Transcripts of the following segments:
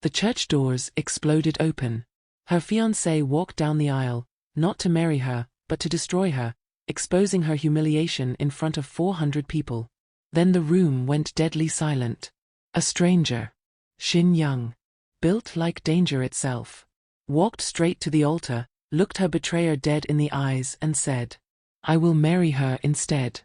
The church doors exploded open. Her fiancé walked down the aisle, not to marry her, but to destroy her, exposing her humiliation in front of 400 people. Then the room went deadly silent. A stranger, Shin Young, built like danger itself, walked straight to the altar, looked her betrayer dead in the eyes and said, "I will marry her instead."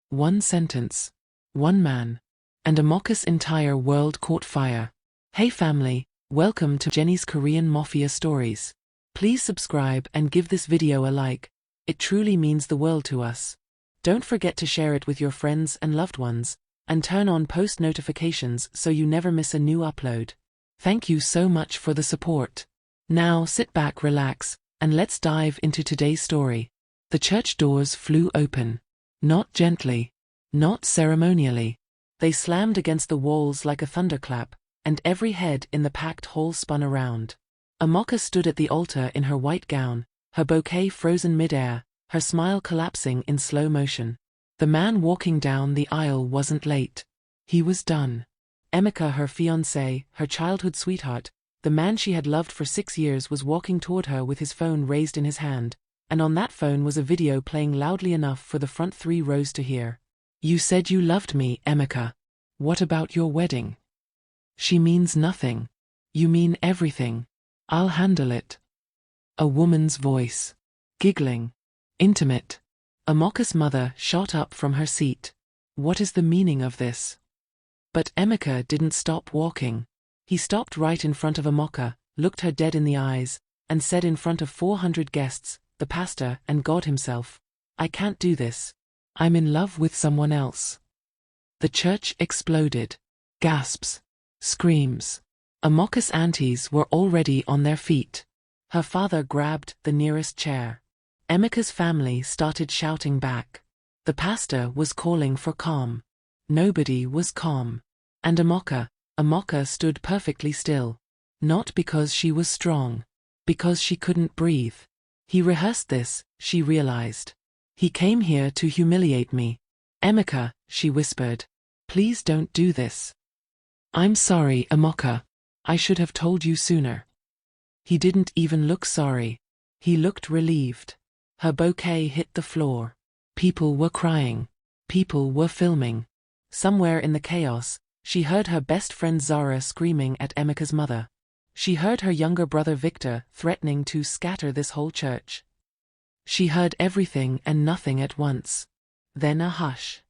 One sentence, one man, and Amaka's entire world caught fire. Hey family, welcome to Jenny's Korean Mafia Stories. Please subscribe and give this video a like. It truly means the world to us. Don't forget to share it with your friends and loved ones, and turn on post notifications so you never miss a new upload. Thank you so much for the support. Now sit back, relax, and let's dive into today's story. The church doors flew open. Not gently, not ceremonially. They slammed against the walls like a thunderclap, and every head in the packed hall spun around. Amaka stood at the altar in her white gown, her bouquet frozen mid-air, her smile collapsing in slow motion. The man walking down the aisle wasn't late. He was done. Amaka, her fiancé, her childhood sweetheart, the man she had loved for 6 years, was walking toward her with his phone raised in his hand, and on that phone was a video playing loudly enough for the front 3 rows to hear. "You said you loved me, Amaka. What about your wedding? She means nothing. You mean everything. I'll handle it." A woman's voice. Giggling. Intimate. Amaka's mother shot up from her seat. What is the meaning of this? But Amaka didn't stop walking. He stopped right in front of Amaka, looked her dead in the eyes, and said in front of 400 guests, the pastor and God himself, "I can't do this. I'm in love with someone else." The church exploded. Gasps. Screams. Amaka's aunties were already on their feet. Her father grabbed the nearest chair. Amaka's family started shouting back. The pastor was calling for calm. Nobody was calm. And Amaka stood perfectly still. Not because she was strong. Because she couldn't breathe. He rehearsed this, she realized. He came here to humiliate me. "Amaka," she whispered. "Please don't do this." "I'm sorry, Amaka. I should have told you sooner." He didn't even look sorry. He looked relieved. Her bouquet hit the floor. People were crying. People were filming. Somewhere in the chaos, she heard her best friend Zara screaming at Amaka's mother. She heard her younger brother Victor threatening to scatter this whole church. She heard everything and nothing at once. Then a hush.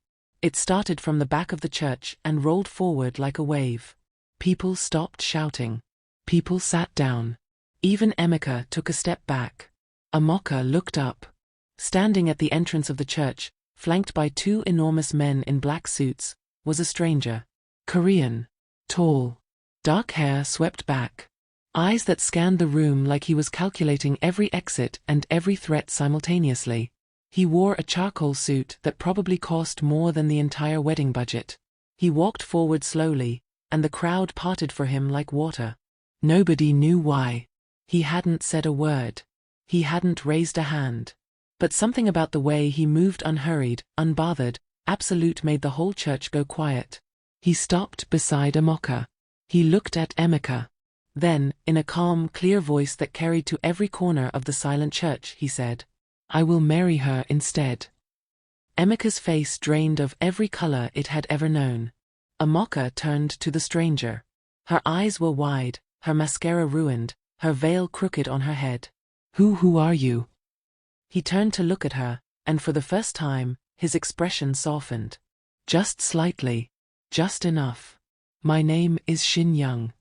It started from the back of the church and rolled forward like a wave. People stopped shouting. People sat down. Even Amaka took a step back. Amaka looked up. Standing at the entrance of the church, flanked by 2 enormous men in black suits, was a stranger. Korean. Tall. Dark hair swept back. Eyes that scanned the room like he was calculating every exit and every threat simultaneously. He wore a charcoal suit that probably cost more than the entire wedding budget. He walked forward slowly, and the crowd parted for him like water. Nobody knew why. He hadn't said a word. He hadn't raised a hand. But something about the way he moved, unhurried, unbothered, absolute, made the whole church go quiet. He stopped beside Amaka. He looked at Amaka. Then, in a calm, clear voice that carried to every corner of the silent church, he said, "I will marry her instead." Amaka's face drained of every color it had ever known. Amaka turned to the stranger. Her eyes were wide, her mascara ruined, her veil crooked on her head. Who are you?" He turned to look at her, and for the first time, his expression softened. Just slightly. Just enough. "My name is Shin Young."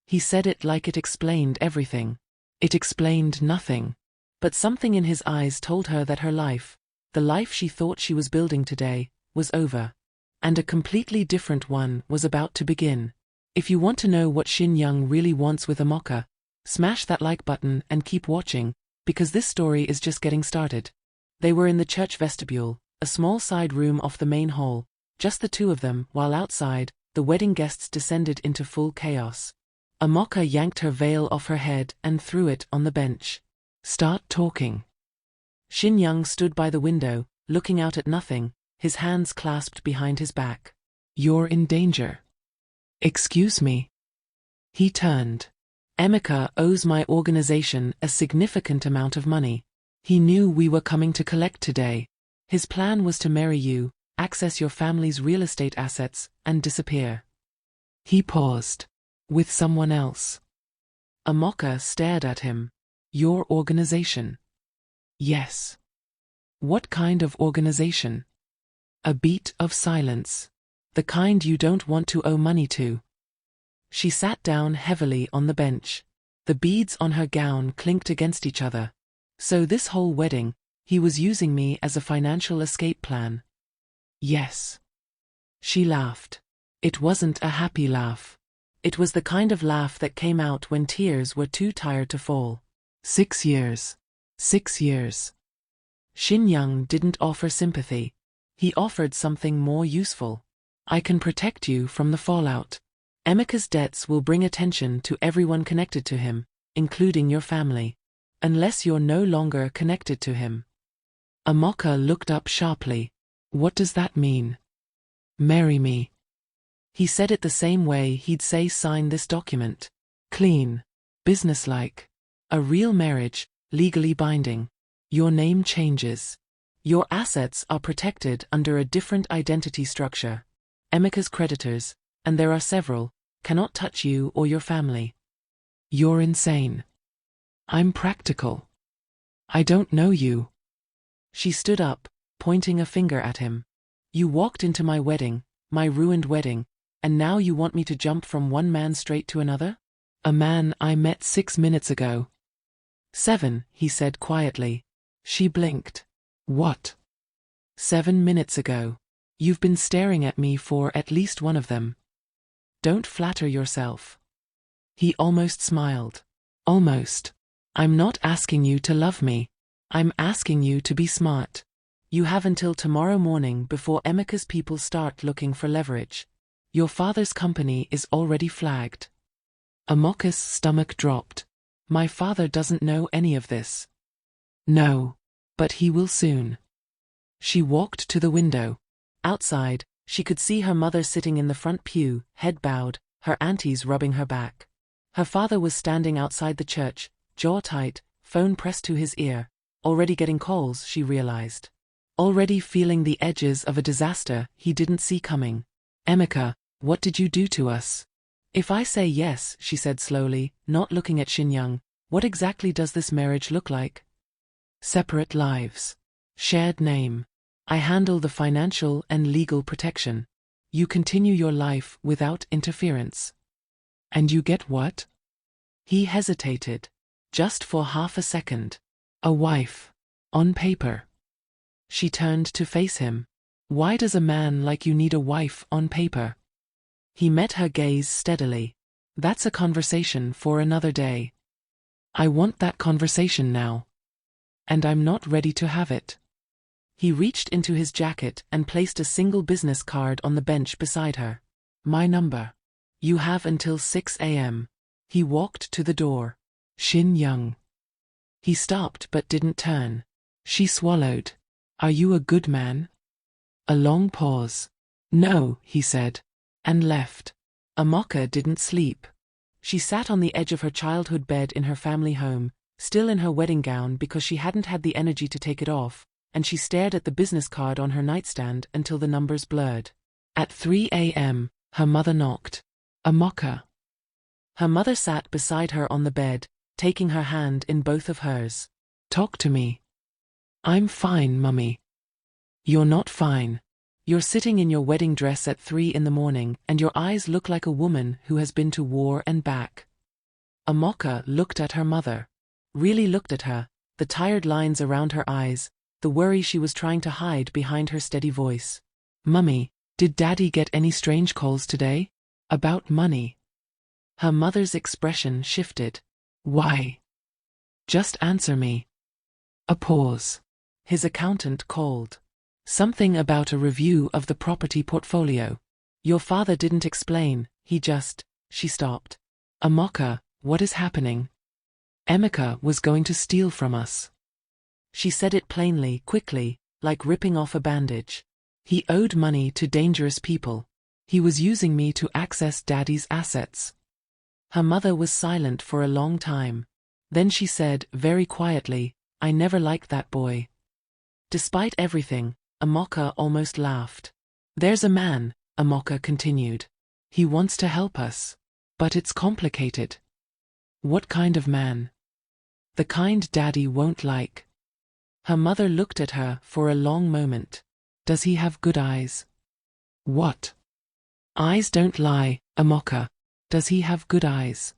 He said it like it explained everything. It explained nothing. But something in his eyes told her that her life, the life she thought she was building today, was over. And a completely different one was about to begin. If you want to know what Shin Young really wants with Amaka, smash that like button and keep watching, because this story is just getting started. They were in the church vestibule, a small side room off the main hall, just the 2 of them, while outside, the wedding guests descended into full chaos. Amaka yanked her veil off her head and threw it on the bench. "Start talking." Shin Young stood by the window, looking out at nothing, his hands clasped behind his back. "You're in danger." "Excuse me." He turned. Amaka owes my organization a significant amount of money. He knew we were coming to collect today. His plan was to marry you, access your family's real estate assets, and disappear. He paused. With someone else. Amaka stared at him. Your organization? Yes. What kind of organization? A beat of silence. The kind you don't want to owe money to. She sat down heavily on the bench. The beads on her gown clinked against each other. So this whole wedding, he was using me as a financial escape plan. Yes. She laughed. It wasn't a happy laugh. It was the kind of laugh that came out when tears were too tired to fall. 6 years. 6 years. Shin Young didn't offer sympathy. He offered something more useful. I can protect you from the fallout. Amaka's debts will bring attention to everyone connected to him, including your family. Unless you're no longer connected to him. Amaka looked up sharply. What does that mean? Marry me. He said it the same way he'd say sign this document. Clean. Businesslike. A real marriage, legally binding. Your name changes. Your assets are protected under a different identity structure. Amaka's creditors, and there are several, cannot touch you or your family. You're insane. I'm practical. I don't know you. She stood up, pointing a finger at him. You walked into my wedding, my ruined wedding, and now you want me to jump from one man straight to another? A man I met 6 minutes ago. 7, he said quietly. She blinked. What? 7 minutes ago. You've been staring at me for at least one of them. Don't flatter yourself. He almost smiled. Almost. I'm not asking you to love me. I'm asking you to be smart. You have until tomorrow morning before Amaka's people start looking for leverage. Your father's company is already flagged. Amaka's stomach dropped. My father doesn't know any of this. No. But he will soon. She walked to the window. Outside, she could see her mother sitting in the front pew, head bowed, her aunties rubbing her back. Her father was standing outside the church, jaw tight, phone pressed to his ear, already getting calls, she realized. Already feeling the edges of a disaster he didn't see coming. Amaka, what did you do to us? If I say yes, she said slowly, not looking at Shin Young, what exactly does this marriage look like? Separate lives. Shared name. I handle the financial and legal protection. You continue your life without interference. And you get what? He hesitated. Just for half a second. A wife. On paper. She turned to face him. Why does a man like you need a wife on paper? He met her gaze steadily. That's a conversation for another day. I want that conversation now. And I'm not ready to have it. He reached into his jacket and placed a single business card on the bench beside her. My number. You have until 6 a.m. He walked to the door. Shin Young. He stopped but didn't turn. She swallowed. Are you a good man? A long pause. No, he said. And left. Amaka didn't sleep. She sat on the edge of her childhood bed in her family home, still in her wedding gown because she hadn't had the energy to take it off, and she stared at the business card on her nightstand until the numbers blurred. At 3 a.m., her mother knocked. Amaka. Her mother sat beside her on the bed, taking her hand in both of hers. Talk to me. I'm fine, Mummy. You're not fine. You're sitting in your wedding dress at 3 in the morning, and your eyes look like a woman who has been to war and back. Amaka looked at her mother. Really looked at her, the tired lines around her eyes, the worry she was trying to hide behind her steady voice. Mummy, did Daddy get any strange calls today? About money? Her mother's expression shifted. Why? Just answer me. A pause. His accountant called. Something about a review of the property portfolio. Your father didn't explain, he just... She stopped. Amaka, what is happening? Amaka was going to steal from us. She said it plainly, quickly, like ripping off a bandage. He owed money to dangerous people. He was using me to access Daddy's assets. Her mother was silent for a long time. Then she said, very quietly, "I never liked that boy." Despite everything, Amaka almost laughed. "There's a man," Amaka continued. "He wants to help us. But it's complicated." "What kind of man?" "The kind Daddy won't like." Her mother looked at her for a long moment. "Does he have good eyes?" "What?" "Eyes don't lie, Amaka. Does he have good eyes?"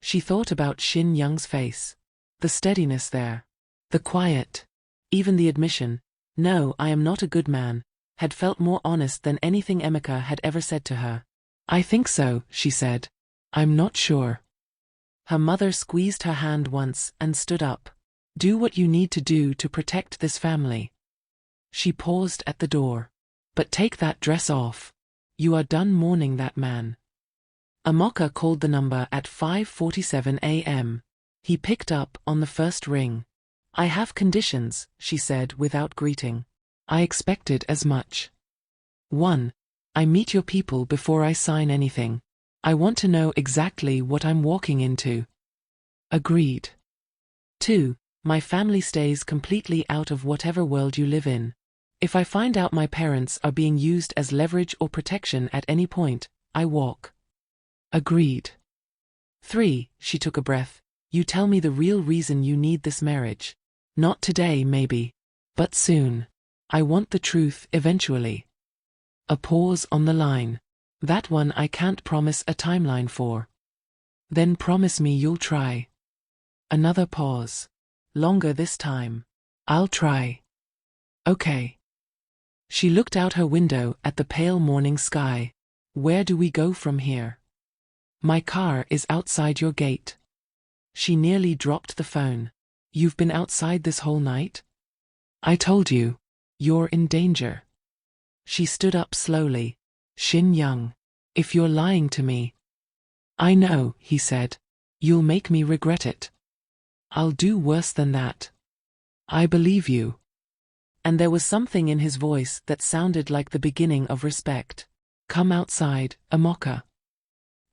She thought about Shin Young's face. The steadiness there. The quiet. Even the admission, "No, I am not a good man," had felt more honest than anything Amaka had ever said to her. "I think so," she said. "I'm not sure." Her mother squeezed her hand once and stood up. "Do what you need to do to protect this family." She paused at the door. "But take that dress off. You are done mourning that man." Amaka called the number at 5:47 a.m. He picked up on the first ring. "I have conditions," she said without greeting. "I expected as much. 1. I meet your people before I sign anything. I want to know exactly what I'm walking into." "Agreed." 2. My family stays completely out of whatever world you live in. If I find out my parents are being used as leverage or protection at any point, I walk." "Agreed." 3. She took a breath. "You tell me the real reason you need this marriage. Not today, maybe. But soon. I want the truth eventually." A pause on the line. "That one I can't promise a timeline for." "Then promise me you'll try." Another pause. Longer this time. "I'll try." "Okay." She looked out her window at the pale morning sky. "Where do we go from here?" "My car is outside your gate." She nearly dropped the phone. "You've been outside this whole night?" "I told you. You're in danger." She stood up slowly. "Shin Young. If you're lying to me—" "I know," he said. "You'll make me regret it." "I'll do worse than that." "I believe you." And there was something in his voice that sounded like the beginning of respect. "Come outside, Amaka."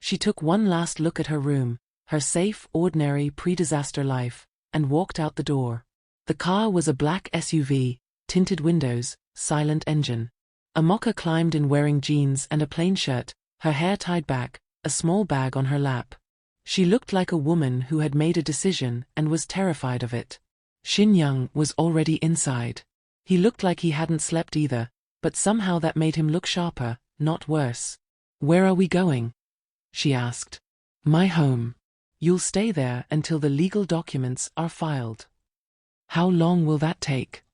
She took one last look at her room, her safe, ordinary pre-disaster life, and walked out the door. The car was a black SUV, tinted windows, silent engine. Amaka climbed in wearing jeans and a plain shirt, her hair tied back, a small bag on her lap. She looked like a woman who had made a decision and was terrified of it. Shin Young was already inside. He looked like he hadn't slept either, but somehow that made him look sharper, not worse. "Where are we going?" she asked. "My home." "You'll stay there until the legal documents are filed." "How long will that take?"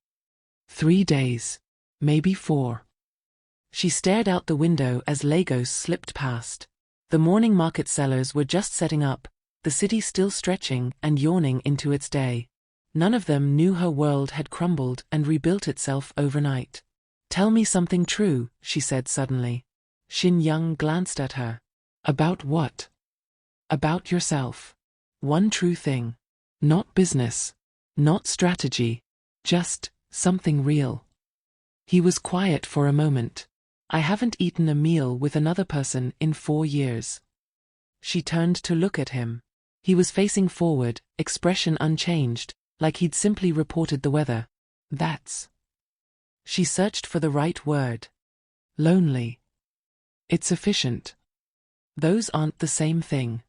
3 days. Maybe 4. She stared out the window as Lagos slipped past. The morning market sellers were just setting up, the city still stretching and yawning into its day. None of them knew her world had crumbled and rebuilt itself overnight. "Tell me something true," she said suddenly. Shin Young glanced at her. "About what?" "About yourself. One true thing. Not business. Not strategy. Just something real." He was quiet for a moment. "I haven't eaten a meal with another person in 4 years." She turned to look at him. He was facing forward, expression unchanged, like he'd simply reported the weather. "That's—" She searched for the right word. "Lonely." "It's efficient." "Those aren't the same thing."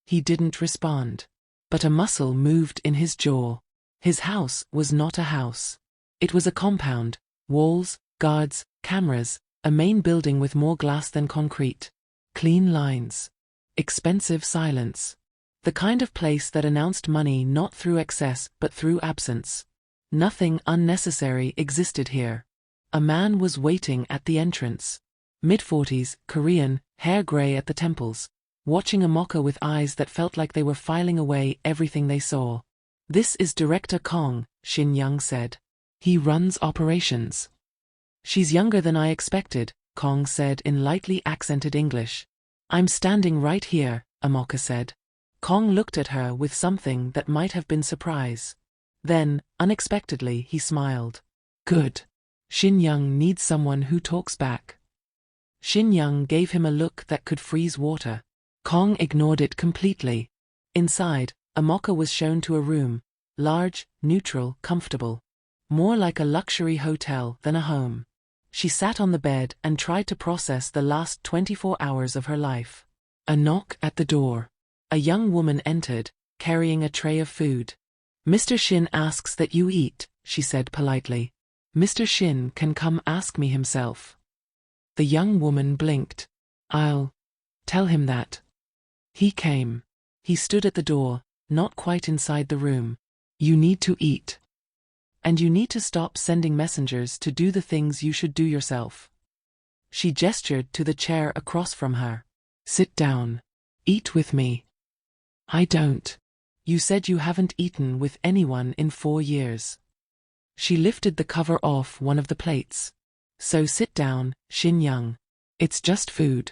He didn't respond. But a muscle moved in his jaw. His house was not a house. It was a compound. Walls, guards, cameras, a main building with more glass than concrete. Clean lines. Expensive silence. The kind of place that announced money not through excess but through absence. Nothing unnecessary existed here. A man was waiting at the entrance. Mid-40s, Korean, hair gray at the temples, watching Amaka with eyes that felt like they were filing away everything they saw. "This is Director Kong," Shin Young said. "He runs operations." "She's younger than I expected," Kong said in lightly accented English. "I'm standing right here," Amaka said. Kong looked at her with something that might have been surprise. Then, unexpectedly, he smiled. "Good. Shin Young needs someone who talks back." Shin Young gave him a look that could freeze water. Kong ignored it completely. Inside, Amaka was shown to a room. Large, neutral, comfortable. More like a luxury hotel than a home. She sat on the bed and tried to process the last 24 hours of her life. A knock at the door. A young woman entered, carrying a tray of food. "Mr. Shin asks that you eat," she said politely. "Mr. Shin can come ask me himself." The young woman blinked. "I'll tell him that." He came. He stood at the door, not quite inside the room. "You need to eat. And you need to stop sending messengers to do the things you should do yourself." She gestured to the chair across from her. "Sit down. Eat with me." "I don't. You said you haven't eaten with anyone in 4 years." She lifted the cover off one of the plates. "So sit down, Shin Young. It's just food."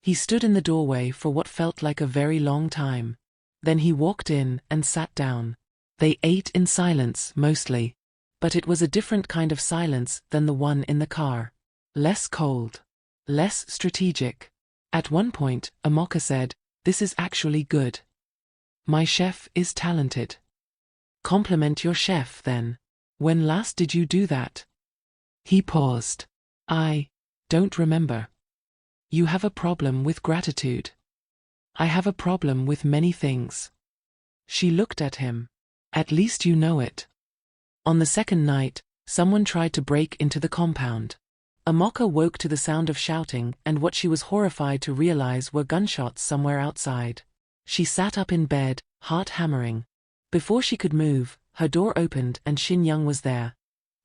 He stood in the doorway for what felt like a very long time. Then he walked in and sat down. They ate in silence, mostly. But it was a different kind of silence than the one in the car. Less cold. Less strategic. At one point, Amaka said, "This is actually good. My chef is talented." "Compliment your chef, then. When last did you do that?" He paused. "I don't remember." "You have a problem with gratitude." "I have a problem with many things." She looked at him. "At least you know it." On the second night, someone tried to break into the compound. Amaka woke to the sound of shouting and what she was horrified to realize were gunshots somewhere outside. She sat up in bed, heart hammering. Before she could move, her door opened and Shin Young was there.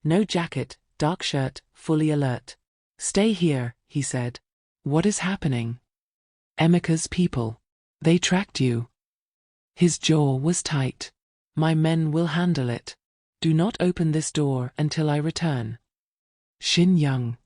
No jacket, dark shirt, fully alert. "Stay here," he said. "What is happening?" "Amaka's people. They tracked you." His jaw was tight. "My men will handle it. Do not open this door until I return." Shin Young.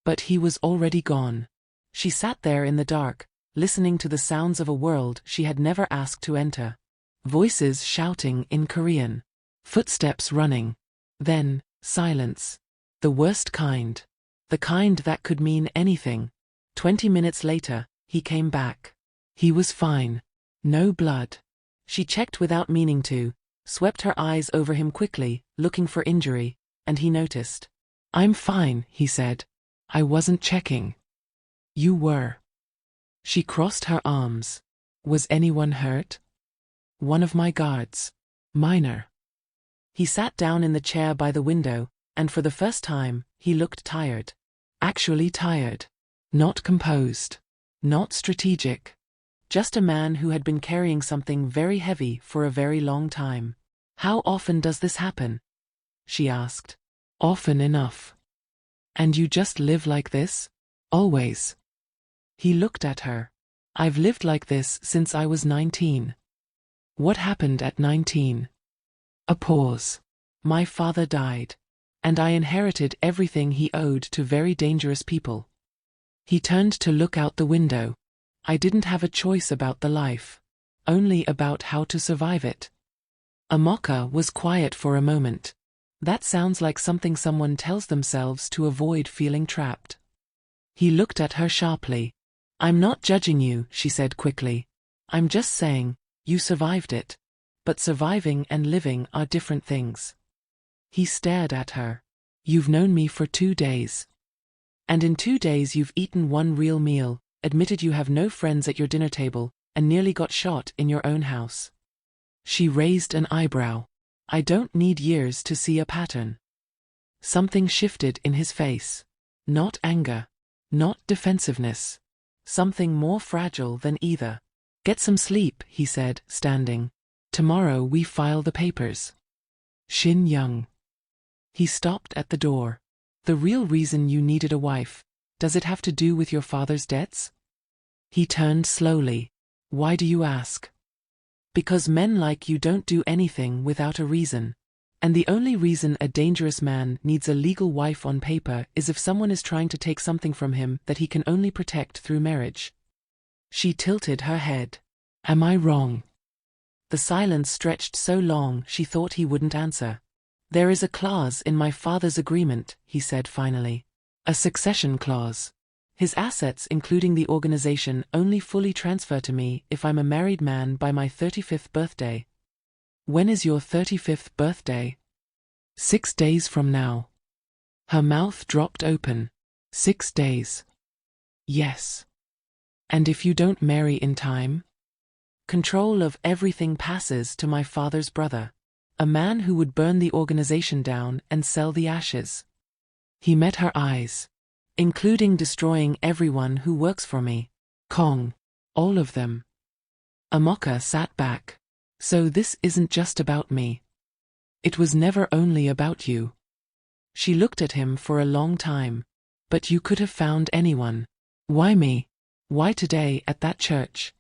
But he was already gone. She sat there in the dark, listening to the sounds of a world she had never asked to enter. Voices shouting in Korean. Footsteps running. Then, silence. The worst kind. The kind that could mean anything. 20 minutes later, he came back. He was fine. No blood. She checked without meaning to, swept her eyes over him quickly, looking for injury, and he noticed. "I'm fine," he said. "I wasn't checking." "You were." She crossed her arms. "Was anyone hurt?" "One of my guards. Minor." He sat down in the chair by the window, and for the first time, he looked tired. Actually tired. Not composed. Not strategic. Just a man who had been carrying something very heavy for a very long time. "How often does this happen?" she asked. "Often enough." "And you just live like this? Always?" He looked at her. "I've lived like this since I was 19. "What happened at 19? A pause. "My father died. And I inherited everything he owed to very dangerous people." He turned to look out the window. "I didn't have a choice about the life. Only about how to survive it." Amaka was quiet for a moment. That sounds like something someone tells themselves to avoid feeling trapped. He looked at her sharply. "I'm not judging you," she said quickly. "I'm just saying, you survived it. But surviving and living are different things." He stared at her. "You've known me for 2 days. And in 2 days you've eaten one real meal, admitted you have no friends at your dinner table, and nearly got shot in your own house." She raised an eyebrow. "I don't need years to see a pattern." Something shifted in his face. Not anger. Not defensiveness. Something more fragile than either. "Get some sleep," he said, standing. "Tomorrow we file the papers." Shin Young. He stopped at the door. "The real reason you needed a wife, does it have to do with your father's debts?" He turned slowly. "Why do you ask?" "Because men like you don't do anything without a reason. And the only reason a dangerous man needs a legal wife on paper is if someone is trying to take something from him that he can only protect through marriage." She tilted her head. "Am I wrong?" The silence stretched so long she thought he wouldn't answer. "There is a clause in my father's agreement," he said finally. "A succession clause. His assets, including the organization, only fully transfer to me if I'm a married man by my 35th birthday. When is your 35th birthday? 6 days from now. Her mouth dropped open. 6 days. Yes. And if you don't marry in time? Control of everything passes to my father's brother, a man who would burn the organization down and sell the ashes. He met her eyes. Including destroying everyone who works for me. Kong. All of them. Amaka sat back. So this isn't just about me. It was never only about you. She looked at him for a long time. But you could have found anyone. Why me? Why today at that church?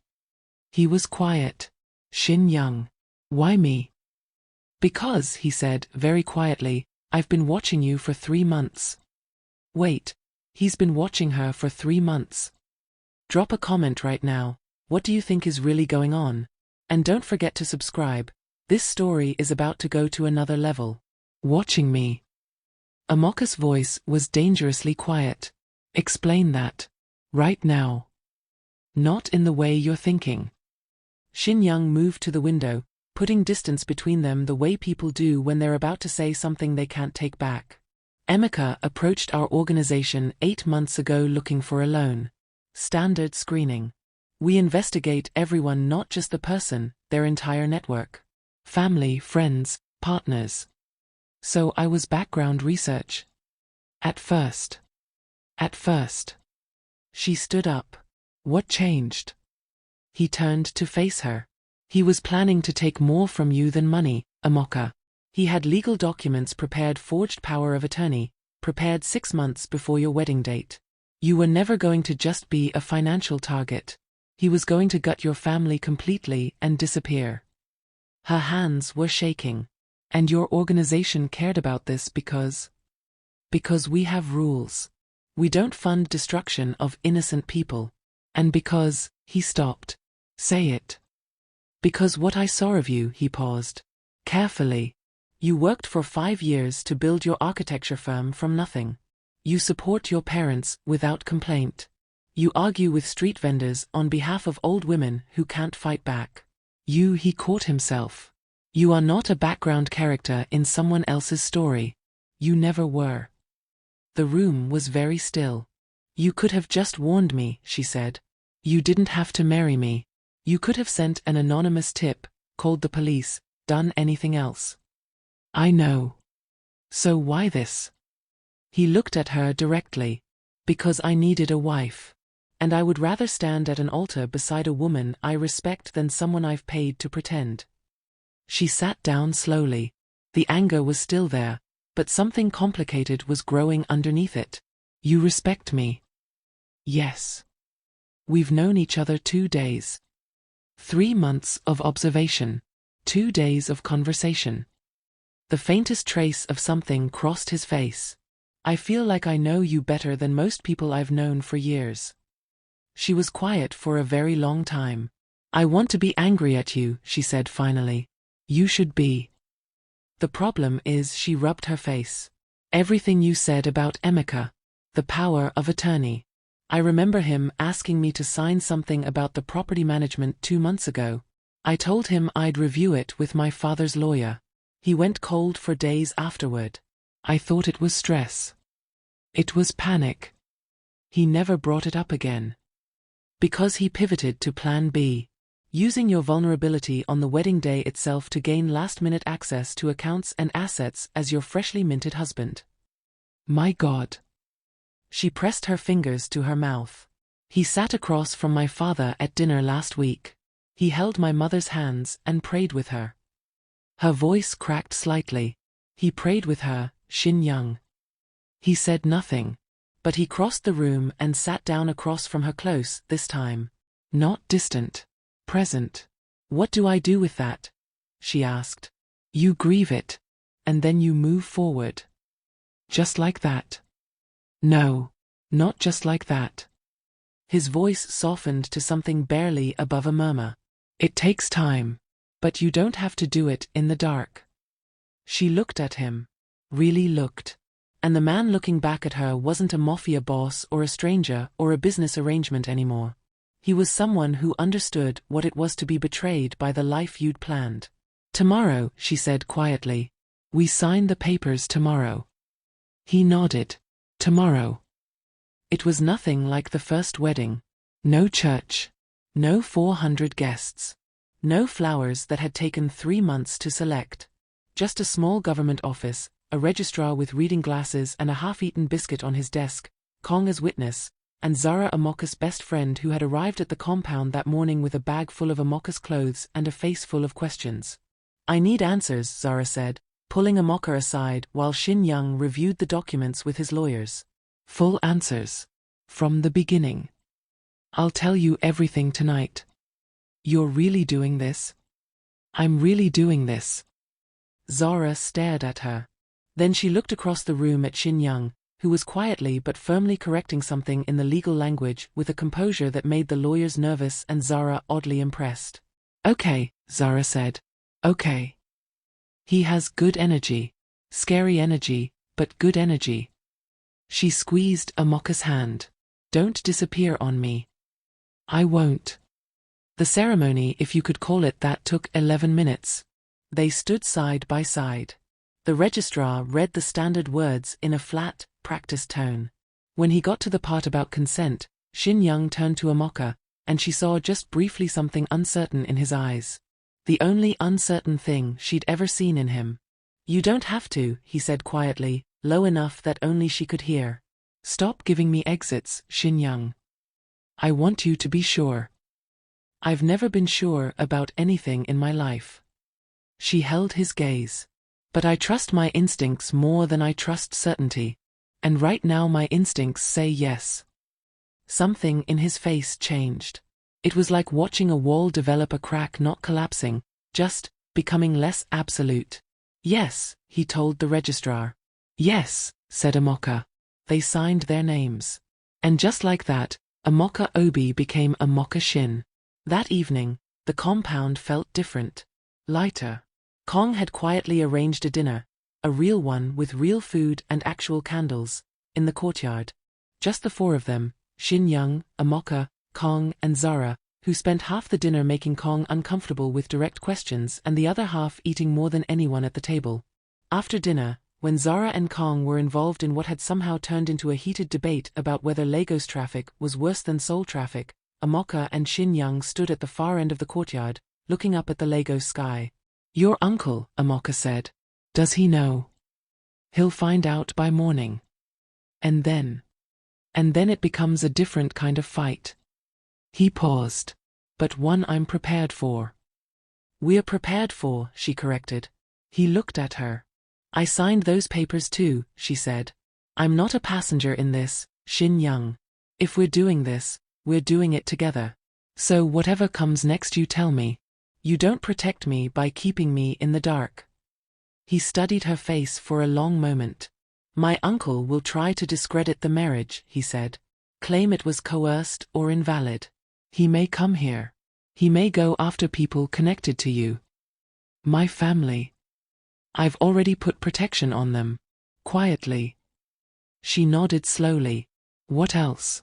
He was quiet. Shin Young. Why me? Because, he said very quietly, I've been watching you for 3 months. Wait. He's been watching her for 3 months. Drop a comment right now. What do you think is really going on? And don't forget to subscribe. This story is about to go to another level. Watching me. Amaka's voice was dangerously quiet. Explain that. Right now. Not in the way you're thinking. Shin Young moved to the window, putting distance between them the way people do when they're about to say something they can't take back. Amaka approached our organization 8 months ago looking for a loan. Standard screening. We investigate everyone, not just the person, their entire network. Family, friends, partners. So I was background research. At first. She stood up. What changed? He turned to face her. He was planning to take more from you than money, Amaka. He had legal documents prepared, forged power of attorney, prepared 6 months before your wedding date. You were never going to just be a financial target. He was going to gut your family completely and disappear. Her hands were shaking. And your organization cared about this because we have rules. We don't fund destruction of innocent people. And because, he stopped. Say it. Because what I saw of you, he paused. Carefully. You worked for 5 years to build your architecture firm from nothing. You support your parents without complaint. You argue with street vendors on behalf of old women who can't fight back. He caught himself. You are not a background character in someone else's story. You never were. The room was very still. You could have just warned me, she said. You didn't have to marry me. You could have sent an anonymous tip, called the police, done anything else. I know. So why this? He looked at her directly. Because I needed a wife. And I would rather stand at an altar beside a woman I respect than someone I've paid to pretend. She sat down slowly. The anger was still there, but something complicated was growing underneath it. You respect me? Yes. We've known each other 2 days. 3 months of observation. 2 days of conversation. The faintest trace of something crossed his face. I feel like I know you better than most people I've known for years. She was quiet for a very long time. I want to be angry at you, she said finally. You should be. The problem is, she rubbed her face. Everything you said about Amaka. The power of attorney. I remember him asking me to sign something about the property management 2 months ago. I told him I'd review it with my father's lawyer. He went cold for days afterward. I thought it was stress. It was panic. He never brought it up again. Because he pivoted to plan B. Using your vulnerability on the wedding day itself to gain last-minute access to accounts and assets as your freshly minted husband. My God. She pressed her fingers to her mouth. He sat across from my father at dinner last week. He held my mother's hands and prayed with her. Her voice cracked slightly. He prayed with her, Shin Young. He said nothing. But he crossed the room and sat down across from her, close this time. Not distant. Present. What do I do with that? She asked. You grieve it. And then you move forward. Just like that. No. Not just like that. His voice softened to something barely above a murmur. It takes time. But you don't have to do it in the dark. She looked at him. Really looked. And the man looking back at her wasn't a mafia boss or a stranger or a business arrangement anymore. He was someone who understood what it was to be betrayed by the life you'd planned. "Tomorrow," she said quietly. "We sign the papers tomorrow." He nodded. "Tomorrow." It was nothing like the first wedding. No church. No 400 guests. No flowers that had taken 3 months to select. Just a small government office, a registrar with reading glasses and a half-eaten biscuit on his desk, Kong as witness, and Zara, Amaka's best friend who had arrived at the compound that morning with a bag full of Amaka's clothes and a face full of questions. "I need answers," Zara said, pulling Amaka aside while Shin Young reviewed the documents with his lawyers. "Full answers. From the beginning. I'll tell you everything tonight." "You're really doing this?" "I'm really doing this." Zara stared at her. Then she looked across the room at Shin Young, who was quietly but firmly correcting something in the legal language with a composure that made the lawyers nervous and Zara oddly impressed. "Okay," Zara said. "Okay. He has good energy. Scary energy, but good energy." She squeezed Amaka's hand. "Don't disappear on me." "I won't." The ceremony, if you could call it that, took 11 minutes. They stood side by side. The registrar read the standard words in a flat, practiced tone. When he got to the part about consent, Shin Young turned to Amaka, and she saw just briefly something uncertain in his eyes. The only uncertain thing she'd ever seen in him. "You don't have to," he said quietly, low enough that only she could hear. "Stop giving me exits, Shin Young. I want you to be sure." "I've never been sure about anything in my life." She held his gaze. "But I trust my instincts more than I trust certainty. And right now my instincts say yes." Something in his face changed. It was like watching a wall develop, a crack, not collapsing, just becoming less absolute. "Yes," he told the registrar. "Yes," said Amaka. They signed their names. And just like that, Amaka Obi became Amaka Shin. That evening, the compound felt different. Lighter. Kong had quietly arranged a dinner, a real one with real food and actual candles, in the courtyard. Just the 4 of them, Shin Young, Amaka, Kong, and Zara, who spent half the dinner making Kong uncomfortable with direct questions and the other half eating more than anyone at the table. After dinner, when Zara and Kong were involved in what had somehow turned into a heated debate about whether Lagos traffic was worse than Seoul traffic, Amaka and Shin Young stood at the far end of the courtyard, looking up at the Lagos sky. "Your uncle," Amaka said. "Does he know?" "He'll find out by morning." And then it becomes a different kind of fight." He paused. "But one I'm prepared for." "We're prepared for," she corrected. He looked at her. "I signed those papers too," she said. "I'm not a passenger in this, Shin Young. If we're doing this, we're doing it together. So whatever comes next, you tell me. You don't protect me by keeping me in the dark." He studied her face for a long moment. "My uncle will try to discredit the marriage," he said. "Claim it was coerced or invalid. He may come here. He may go after people connected to you. My family. I've already put protection on them." Quietly. She nodded slowly. "What else?"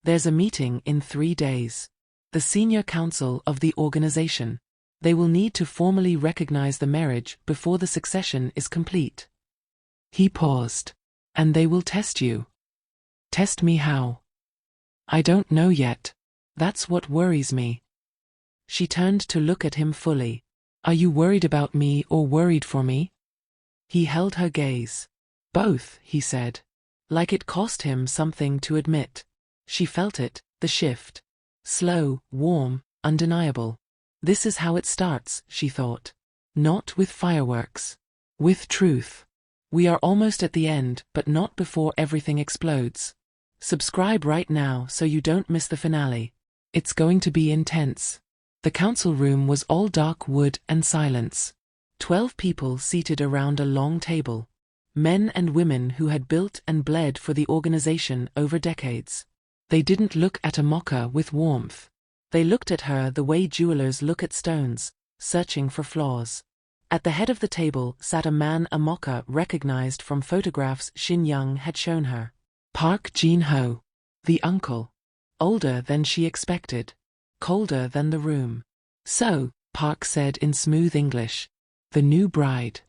"There's a meeting in 3 days. The senior council of the organization. They will need to formally recognize the marriage before the succession is complete." He paused. "And they will test you." "Test me how?" "I don't know yet. That's what worries me." She turned to look at him fully. "Are you worried about me or worried for me?" He held her gaze. "Both," he said. Like it cost him something to admit. She felt it, the shift. Slow, warm, undeniable. This is how it starts, she thought. Not with fireworks. With truth. We are almost at the end, but not before everything explodes. Subscribe right now so you don't miss the finale. It's going to be intense. The council room was all dark wood and silence. 12 people seated around a long table. Men and women who had built and bled for the organization over decades. They didn't look at Amaka with warmth. They looked at her the way jewelers look at stones, searching for flaws. At the head of the table sat a man Amaka recognized from photographs Shin Young had shown her. Park Jin-ho. The uncle. Older than she expected. Colder than the room. So, Park said in smooth English. The new bride.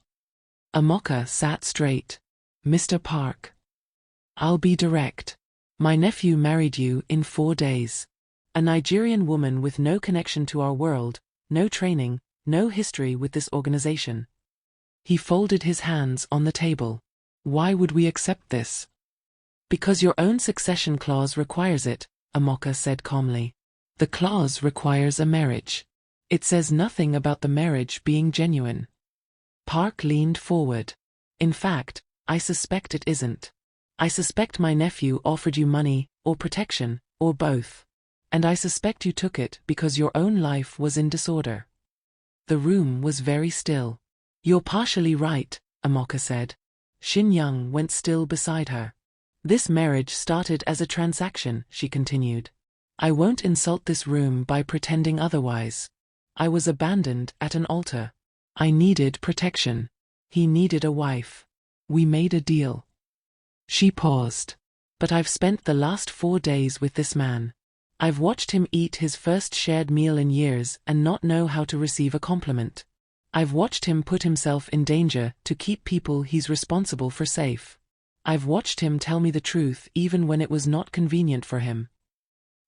Amaka sat straight. Mr. Park. I'll be direct. My nephew married you in 4 days. A Nigerian woman with no connection to our world, no training, no history with this organization. He folded his hands on the table. Why would we accept this? Because your own succession clause requires it, Amaka said calmly. The clause requires a marriage. It says nothing about the marriage being genuine. Park leaned forward. In fact, I suspect it isn't. I suspect my nephew offered you money, or protection, or both. And I suspect you took it because your own life was in disorder. The room was very still. You're partially right, Amaka said. Shin Young went still beside her. This marriage started as a transaction, she continued. I won't insult this room by pretending otherwise. I was abandoned at an altar. I needed protection. He needed a wife. We made a deal. She paused. But I've spent the last 4 days with this man. I've watched him eat his first shared meal in years and not know how to receive a compliment. I've watched him put himself in danger to keep people he's responsible for safe. I've watched him tell me the truth even when it was not convenient for him.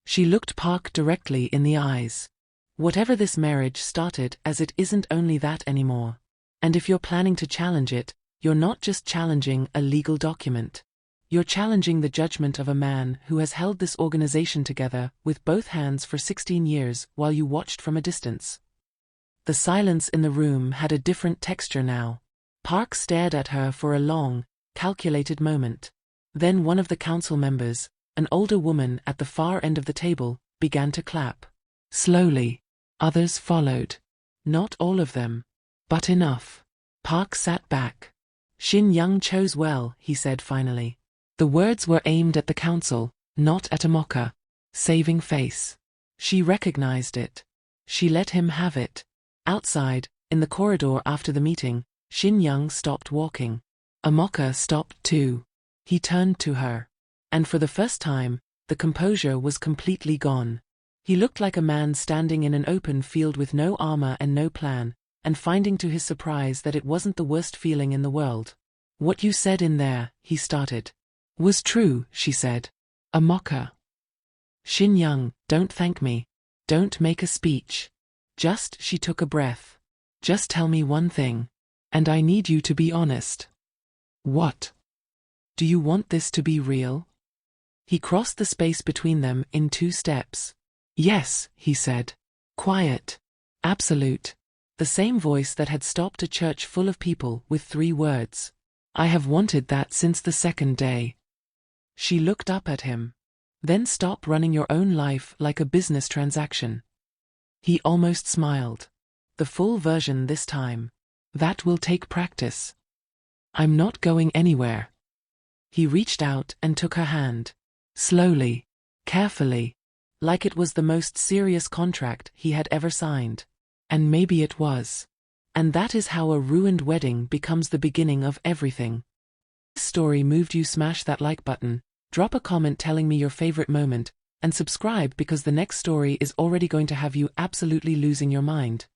She looked Park directly in the eyes. Whatever this marriage started as, it isn't only that anymore. And if you're planning to challenge it, you're not just challenging a legal document. You're challenging the judgment of a man who has held this organization together with both hands for 16 years while you watched from a distance. The silence in the room had a different texture now. Park stared at her for a long, calculated moment. Then one of the council members, an older woman at the far end of the table, began to clap. Slowly. Others followed. Not all of them. But enough. Park sat back. Shin Young chose well, he said finally. The words were aimed at the council, not at Amaka. Saving face. She recognized it. She let him have it. Outside, in the corridor after the meeting, Shin Young stopped walking. Amaka stopped too. He turned to her. And for the first time, the composure was completely gone. He looked like a man standing in an open field with no armor and no plan, and finding to his surprise that it wasn't the worst feeling in the world. What you said in there, he started. Was true, she said. Amaka. Shin Young, don't thank me. Don't make a speech. Just, she took a breath. Just tell me one thing. And I need you to be honest. What? Do you want this to be real? He crossed the space between them in 2 steps. Yes, he said. Quiet. Absolute. The same voice that had stopped a church full of people with 3 words. I have wanted that since the 2nd day. She looked up at him. Then stop running your own life like a business transaction. He almost smiled. The full version this time. That will take practice. I'm not going anywhere. He reached out and took her hand. Slowly. Carefully. Like it was the most serious contract he had ever signed. And maybe it was. And that is how a ruined wedding becomes the beginning of everything. If this story moved you, smash that like button, drop a comment telling me your favorite moment, and subscribe because the next story is already going to have you absolutely losing your mind.